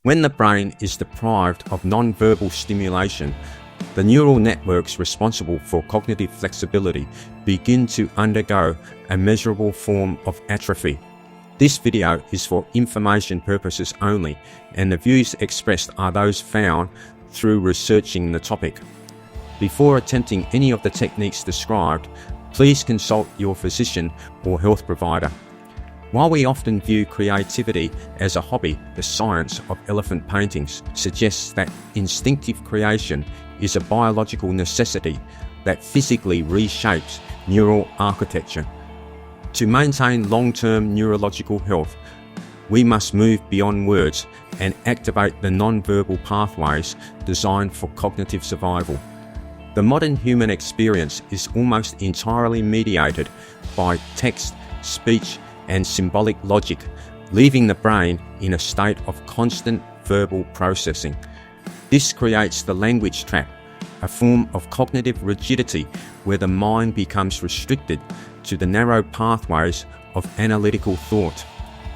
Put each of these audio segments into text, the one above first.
When the brain is deprived of non-verbal stimulation, the neural networks responsible for cognitive flexibility begin to undergo a measurable form of atrophy. This video is for information purposes only, and the views expressed are those found through researching the topic. Before attempting any of the techniques described, please consult your physician or health provider. While we often view creativity as a hobby, the science of elephant paintings suggests that instinctive creation is a biological necessity that physically reshapes neural architecture. To maintain long-term neurological health, we must move beyond words and activate the non-verbal pathways designed for cognitive survival. The modern human experience is almost entirely mediated by text, speech, and symbolic logic, leaving the brain in a state of constant verbal processing. This creates the language trap, a form of cognitive rigidity where the mind becomes restricted to the narrow pathways of analytical thought.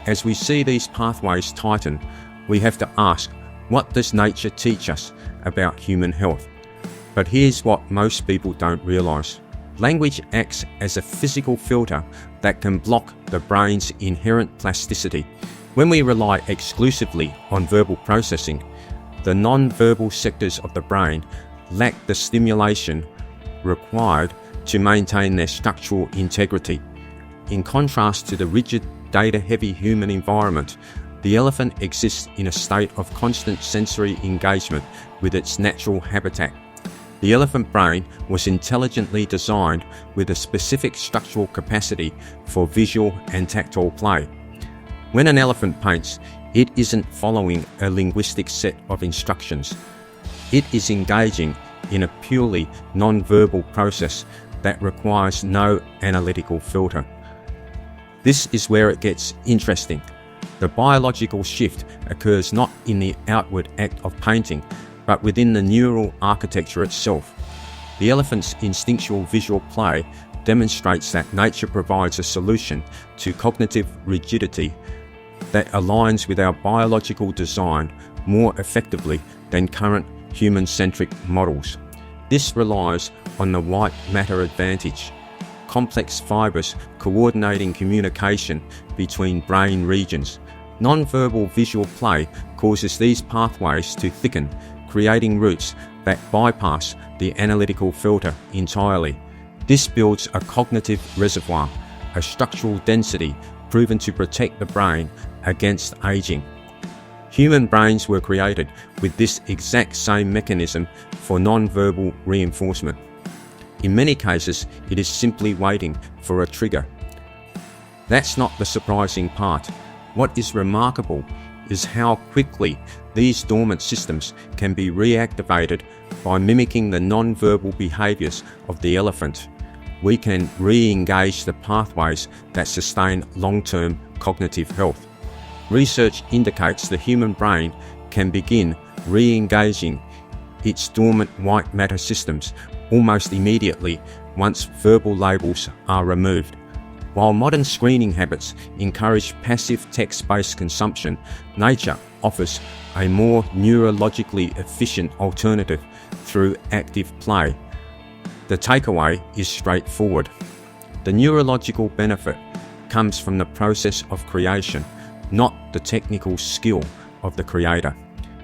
As we see these pathways tighten, we have to ask, what does nature teach us about human health? But here's what most people don't realize. Language acts as a physical filter that can block the brain's inherent plasticity. When we rely exclusively on verbal processing, the non-verbal sectors of the brain lack the stimulation required to maintain their structural integrity. In contrast to the rigid, data-heavy human environment, the elephant exists in a state of constant sensory engagement with its natural habitat. The elephant brain was intelligently designed with a specific structural capacity for visual and tactile play. When an elephant paints, it isn't following a linguistic set of instructions. It is engaging in a purely non-verbal process that requires no analytical filter. This is where it gets interesting. The biological shift occurs not in the outward act of painting, but within the neural architecture itself. The elephant's instinctual visual play demonstrates that nature provides a solution to cognitive rigidity that aligns with our biological design more effectively than current human-centric models. This relies on the white matter advantage, complex fibers coordinating communication between brain regions. Non-verbal visual play causes these pathways to thicken, creating routes that bypass the analytical filter entirely. This builds a cognitive reservoir, a structural density proven to protect the brain against aging. Human brains were created with this exact same mechanism for non-verbal reinforcement. In many cases, it is simply waiting for a trigger. That's not the surprising part. What is remarkable is how quickly these dormant systems can be reactivated by mimicking the non-verbal behaviors of the elephant. We can re-engage the pathways that sustain long-term cognitive health. Research indicates the human brain can begin re-engaging its dormant white matter systems almost immediately once verbal labels are removed. While modern screening habits encourage passive text-based consumption, nature offers a more neurologically efficient alternative through active play. The takeaway is straightforward. The neurological benefit comes from the process of creation, not the technical skill of the creator.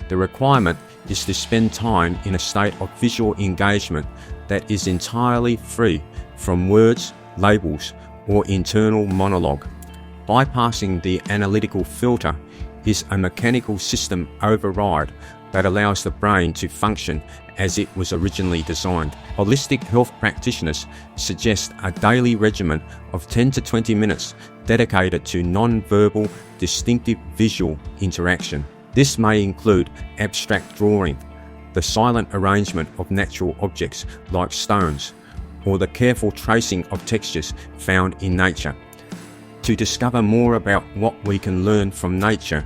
The requirement is to spend time in a state of visual engagement that is entirely free from words, labels, or internal monologue. Bypassing the analytical filter is a mechanical system override that allows the brain to function as it was originally designed. Holistic health practitioners suggest a daily regimen of 10 to 20 minutes dedicated to non-verbal, distinctive visual interaction. This may include abstract drawing, the silent arrangement of natural objects like stones, or the careful tracing of textures found in nature. To discover more about what we can learn from nature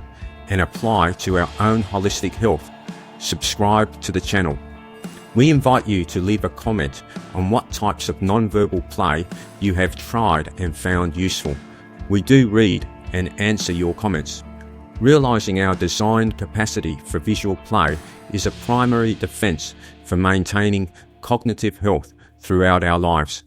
and apply to our own holistic health, subscribe to the channel. We invite you to leave a comment on what types of non-verbal play you have tried and found useful. We do read and answer your comments. Realizing our designed capacity for visual play is a primary defense for maintaining cognitive health throughout our lives.